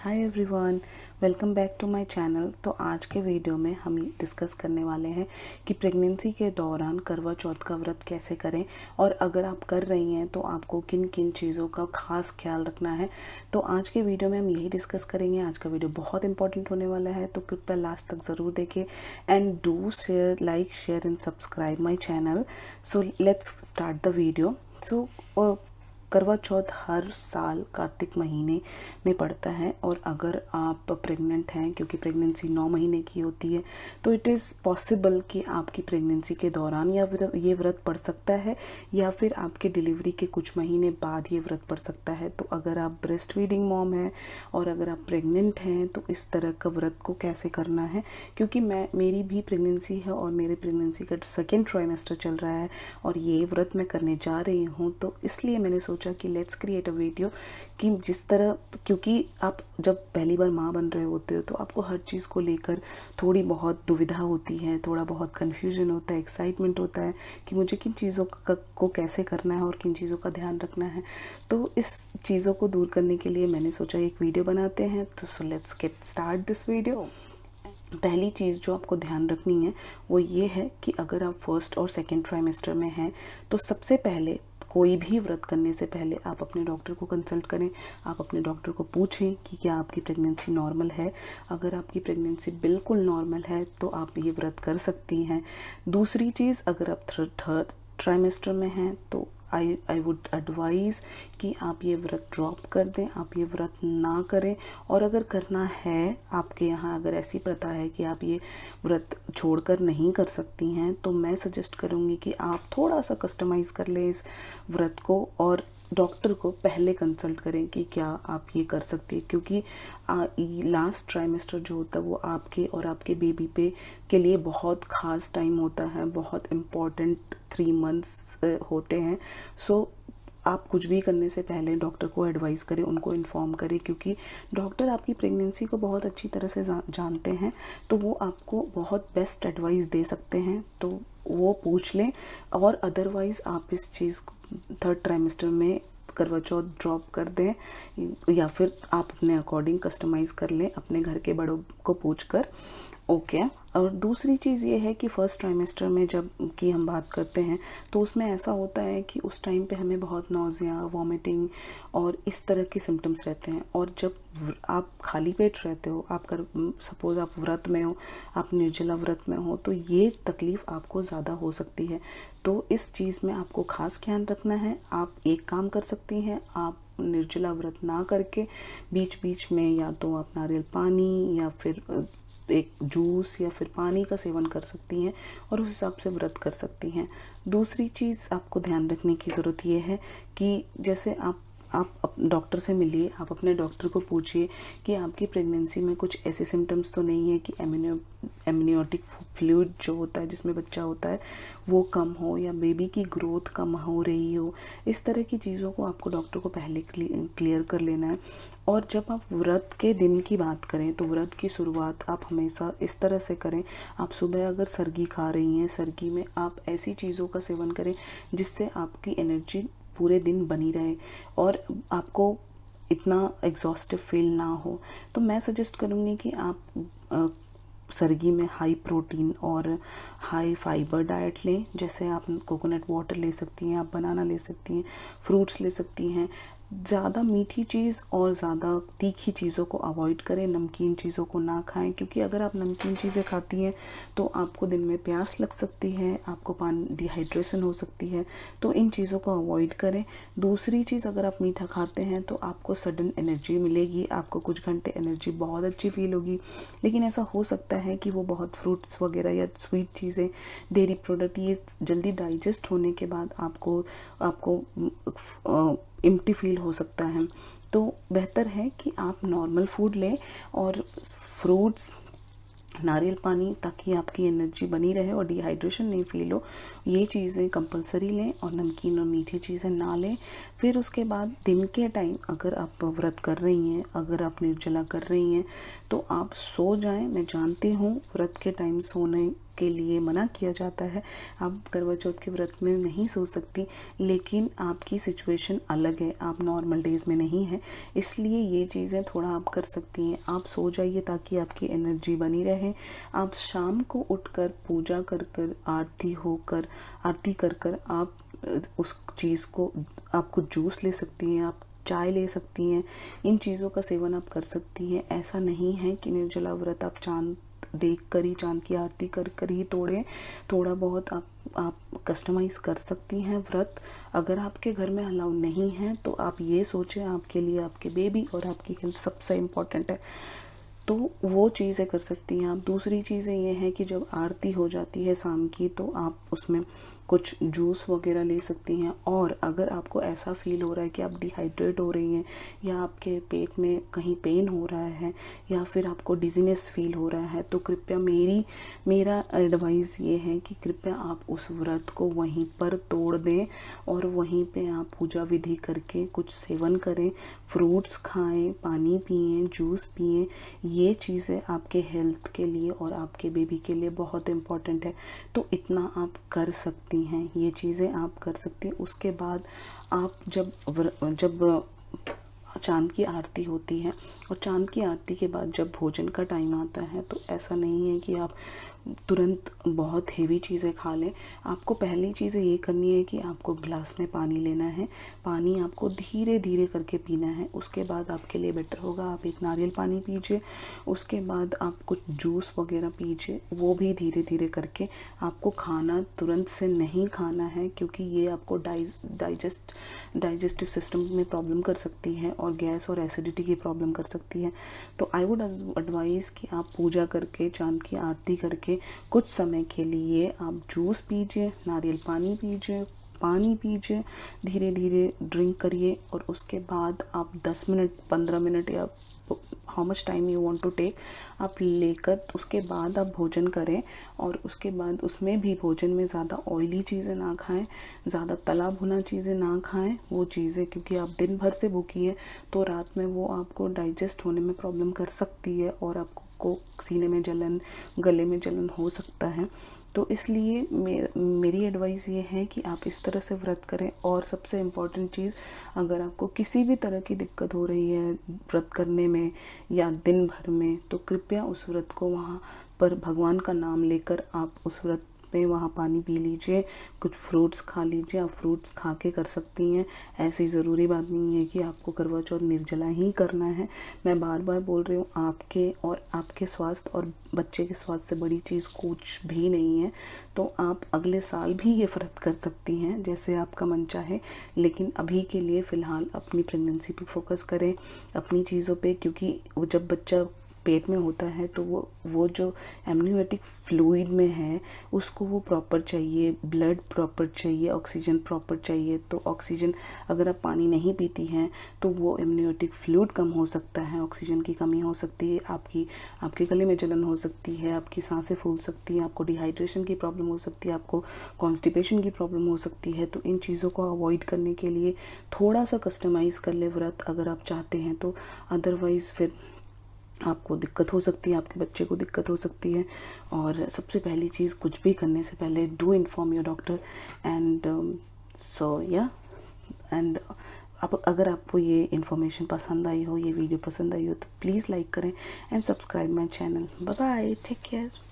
Hi everyone, welcome back to my channel. तो आज के वीडियो में हम डिस्कस करने वाले हैं कि प्रेगनेंसी के दौरान करवा चौथ का व्रत कैसे करें और अगर आप कर रही हैं तो आपको किन किन चीज़ों का खास ख्याल रखना है। तो आज के वीडियो में हम यही डिस्कस करेंगे। आज का वीडियो बहुत इंपॉर्टेंट होने वाला है, तो कृपया लास्ट तक ज़रूर देखें and do share, like, share and subscribe my channel. So let's start the video. करवा चौथ हर साल कार्तिक महीने में पड़ता है और अगर आप प्रेग्नेंट हैं, क्योंकि प्रेगनेंसी 9 महीने की होती है, तो इट इज़ पॉसिबल कि आपकी प्रेगनेंसी के दौरान या फिर ये व्रत पड़ सकता है या फिर आपके डिलीवरी के कुछ महीने बाद ये व्रत पड़ सकता है। तो अगर आप ब्रेस्ट फीडिंग मॉम हैं और अगर आप प्रेग्नेंट हैं तो इस तरह का व्रत को कैसे करना है, क्योंकि मेरी भी प्रेगनेंसी है और मेरे प्रेगनेंसी का सेकेंड ट्राइमेस्टर चल रहा है और ये व्रत मैं करने जा रही हूँ। तो इसलिए मैंने सोचा कि लेट्स क्रिएट अ वीडियो कि जिस तरह, क्योंकि आप जब पहली बार माँ बन रहे होते हो तो आपको हर चीज़ को लेकर थोड़ी बहुत दुविधा होती है, थोड़ा बहुत कन्फ्यूजन होता है, एक्साइटमेंट होता है कि मुझे किन चीज़ों को कैसे करना है और किन चीज़ों का ध्यान रखना है। तो इस चीज़ों को दूर करने के लिए मैंने सोचा एक वीडियो बनाते हैं। तो so let's get start this video. पहली चीज़ जो आपको ध्यान रखनी है वो ये है कि अगर आप फर्स्ट और सेकेंड ट्राइमेस्टर में हैं तो सबसे पहले कोई भी व्रत करने से पहले आप अपने डॉक्टर को कंसल्ट करें। आप अपने डॉक्टर को पूछें कि क्या आपकी प्रेगनेंसी नॉर्मल है। अगर आपकी प्रेगनेंसी बिल्कुल नॉर्मल है तो आप ये व्रत कर सकती हैं। दूसरी चीज़, अगर आप थर्ड ट्राइमेस्टर में हैं तो आई वुड एडवाइज़ कि आप ये व्रत ड्रॉप कर दें, आप ये व्रत ना करें। और अगर करना है, आपके यहाँ अगर ऐसी प्रथा है कि आप ये व्रत छोड़कर नहीं कर सकती हैं, तो मैं सजेस्ट करूँगी कि आप थोड़ा सा कस्टमाइज़ कर लें इस व्रत को और डॉक्टर को पहले कंसल्ट करें कि क्या आप ये कर सकती है, क्योंकि लास्ट ट्राइमेस्टर जो होता है वो आपके और आपके बेबी पे के लिए बहुत ख़ास टाइम होता है, बहुत इम्पॉर्टेंट 3 मंथ्स होते हैं। सो आप कुछ भी करने से पहले डॉक्टर को एडवाइस करें, उनको इन्फॉर्म करें, क्योंकि डॉक्टर आपकी प्रेगनेंसी को बहुत अच्छी तरह से जानते हैं, तो वो आपको बहुत बेस्ट एडवाइस दे सकते हैं। तो वो पूछ लें। और अदरवाइज़ आप इस चीज़ थर्ड ट्राइमेस्टर में करवा चौथ ड्रॉप कर दें या फिर आप अपने अकॉर्डिंग कस्टमाइज़ कर लें अपने घर के बड़ों को पूछकर। ओके। और दूसरी चीज़ ये है कि फ़र्स्ट ट्राइमेस्टर में जब की हम बात करते हैं तो उसमें ऐसा होता है कि उस टाइम पे हमें बहुत नौजिया, वॉमिटिंग और इस तरह के सिम्टम्स रहते हैं। और जब आप खाली पेट रहते हो, आप सपोज़ आप व्रत में हो, आप निर्जला व्रत में हो, तो ये तकलीफ़ आपको ज़्यादा हो सकती है। तो इस चीज़ में आपको ख़ास ध्यान रखना है। आप एक काम कर सकती हैं, आप निर्जला व्रत ना करके बीच बीच में या तो आप नारियल पानी या फिर एक जूस या फिर पानी का सेवन कर सकती हैं और उस हिसाब से व्रत कर सकती हैं। दूसरी चीज़ आपको ध्यान रखने की ज़रूरत ये है कि जैसे आप डॉक्टर से मिलिए, आप अपने डॉक्टर को पूछिए कि आपकी प्रेगनेंसी में कुछ ऐसे सिम्टम्स तो नहीं है कि एमनियोटिक फ्लूइड जो होता है जिसमें बच्चा होता है वो कम हो या बेबी की ग्रोथ कम हो रही हो। इस तरह की चीज़ों को आपको डॉक्टर को पहले क्लियर कर लेना है। और जब आप व्रत के दिन की बात करें तो व्रत की शुरुआत आप हमेशा इस तरह से करें। आप सुबह अगर सरगी खा रही हैं, सरगी में आप ऐसी चीज़ों का सेवन करें जिससे आपकी एनर्जी पूरे दिन बनी रहे और आपको इतना एग्जॉस्टिव फील ना हो। तो मैं सजेस्ट करूँगी कि आप सर्गी में हाई प्रोटीन और हाई फाइबर डाइट लें। जैसे आप कोकोनट वाटर ले सकती हैं, आप बनाना ले सकती हैं, फ्रूट्स ले सकती हैं। ज़्यादा मीठी चीज़ और ज़्यादा तीखी चीज़ों को अवॉइड करें, नमकीन चीज़ों को ना खाएं, क्योंकि अगर आप नमकीन चीज़ें खाती हैं तो आपको दिन में प्यास लग सकती है, आपको पानी डिहाइड्रेशन हो सकती है। तो इन चीज़ों को अवॉइड करें। दूसरी चीज़, अगर आप मीठा खाते हैं तो आपको सडन एनर्जी मिलेगी, आपको कुछ घंटे एनर्जी बहुत अच्छी फील होगी, लेकिन ऐसा हो सकता है कि वो बहुत फ्रूट्स वगैरह या स्वीट चीज़ें, डेयरी प्रोडक्ट, ये जल्दी डाइजेस्ट होने के बाद आपको एम्प्टी फील हो सकता है। तो बेहतर है कि आप नॉर्मल फूड लें और फ्रूट्स, नारियल पानी, ताकि आपकी एनर्जी बनी रहे और डिहाइड्रेशन नहीं फील हो। ये चीज़ें कंपलसरी लें और नमकीन और मीठी चीज़ें ना लें। फिर उसके बाद दिन के टाइम अगर आप व्रत कर रही हैं, अगर आप निर्जला कर रही हैं, तो आप सो जाएं। मैं जानती हूँ व्रत के टाइम सोने आपके लिए मना किया जाता है, आप करवा चौथ के व्रत में नहीं सो सकती, लेकिन आपकी सिचुएशन अलग है, आप नॉर्मल डेज़ में नहीं हैं, इसलिए ये चीज़ें थोड़ा आप कर सकती हैं। आप सो जाइए ताकि आपकी एनर्जी बनी रहे। आप शाम को उठकर पूजा कर कर आरती कर कर आप उस चीज़ को, आप कुछ जूस ले सकती हैं, आप चाय ले सकती हैं, इन चीज़ों का सेवन आप कर सकती हैं। ऐसा नहीं है कि निर्जला व्रत आप चांद देख कर ही, चांद की आरती कर कर ही तोड़ें। थोड़ा बहुत आप कस्टमाइज़ कर सकती हैं व्रत। अगर आपके घर में अलाउ नहीं है तो आप ये सोचें, आपके लिए आपके बेबी और आपकी हेल्थ सबसे इम्पॉर्टेंट है, तो वो चीज़ें कर सकती हैं आप। दूसरी चीज़ें ये हैं कि जब आरती हो जाती है शाम की, तो आप उसमें कुछ जूस वगैरह ले सकती हैं। और अगर आपको ऐसा फील हो रहा है कि आप डिहाइड्रेट हो रही हैं, या आपके पेट में कहीं पेन हो रहा है, या फिर आपको डिजीनेस फील हो रहा है, तो कृपया मेरा एडवाइस ये है कि कृपया आप उस व्रत को वहीं पर तोड़ दें और वहीं पे आप पूजा विधि करके कुछ सेवन करें, फ्रूट्स खाएं, पानी पिएं, जूस पिएं। ये चीज़ें आपके हेल्थ के लिए और आपके बेबी के लिए बहुत इम्पॉर्टेंट है, तो इतना आप कर सकती हैं, ये चीज़ें आप कर सकती हैं। उसके बाद आप जब चांद की आरती होती है और चांद की आरती के बाद जब भोजन का टाइम आता है, तो ऐसा नहीं है कि आप तुरंत बहुत हेवी चीज़ें खा लें। आपको पहली चीज़ें ये करनी है कि आपको ग्लास में पानी लेना है, पानी आपको धीरे धीरे करके पीना है। उसके बाद आपके लिए बेटर होगा आप एक नारियल पानी पीजिए, उसके बाद आप कुछ जूस वगैरह पीजिए, वो भी धीरे धीरे करके। आपको खाना तुरंत से नहीं खाना है, क्योंकि ये आपको डाइजेस्टिव सिस्टम में प्रॉब्लम कर सकती है और गैस और एसिडिटी की प्रॉब्लम कर सकती है। तो आई वुड एडवाइज़ कि आप पूजा करके, चांद की आरती करके कुछ समय के लिए आप जूस पीजिए, नारियल पानी पीजिए, धीरे धीरे ड्रिंक करिए। और उसके बाद आप 10 मिनट, 15 मिनट, या how much time you want to take, आप लेकर उसके बाद आप भोजन करें। और उसके बाद उसमें भी भोजन में ज़्यादा ऑयली चीज़ें ना खाएं, ज़्यादा तला भुना चीज़ें ना खाएं। वो चीज़ें, क्योंकि आप दिन भर से भूखी हैं, तो रात में वो आपको डाइजेस्ट होने में प्रॉब्लम कर सकती है और आपको सीने में जलन, गले में जलन हो सकता है। तो इसलिए मेरी एडवाइस ये है कि आप इस तरह से व्रत करें। और सबसे इम्पॉर्टेंट चीज़, अगर आपको किसी भी तरह की दिक्कत हो रही है व्रत करने में या दिन भर में, तो कृपया उस व्रत को वहाँ पर भगवान का नाम लेकर आप उस व्रत पे वहाँ पानी पी लीजिए, कुछ फ्रूट्स खा लीजिए। आप फ्रूट्स खा के कर सकती हैं, ऐसी ज़रूरी बात नहीं है कि आपको करवा चौथ निर्जला ही करना है। मैं बार बार बोल रही हूँ, आपके और आपके स्वास्थ्य और बच्चे के स्वास्थ्य से बड़ी चीज़ कुछ भी नहीं है। तो आप अगले साल भी ये व्रत कर सकती हैं, जैसे आपका मन चाहे। लेकिन अभी के लिए फ़िलहाल अपनी प्रेगनेंसी पे फोकस करें, अपनी चीज़ों पे, क्योंकि वो जब बच्चा पेट में होता है तो वो जो एमनियोटिक फ्लूइड में है उसको वो प्रॉपर चाहिए, ब्लड प्रॉपर चाहिए, ऑक्सीजन प्रॉपर चाहिए। तो ऑक्सीजन, अगर आप पानी नहीं पीती हैं तो वो एमनियोटिक फ्लूइड कम हो सकता है, ऑक्सीजन की कमी हो सकती है, आपके गले में जलन हो सकती है, आपकी सांसें फूल सकती हैं, आपको डिहाइड्रेशन की प्रॉब्लम हो सकती है, आपको कॉन्स्टिपेशन की प्रॉब्लम हो सकती है। तो इन चीज़ों को अवॉइड करने के लिए थोड़ा सा कस्टमाइज़ कर ले व्रत, अगर आप चाहते हैं तो। अदरवाइज़ फिर आपको दिक्कत हो सकती है, आपके बच्चे को दिक्कत हो सकती है। और सबसे पहली चीज़, कुछ भी करने से पहले do inform your doctor. And so या एंड अगर आपको ये इन्फॉर्मेशन पसंद आई हो, ये वीडियो पसंद आई हो, तो प्लीज़ लाइक करें and subscribe my channel. Bye bye, take care.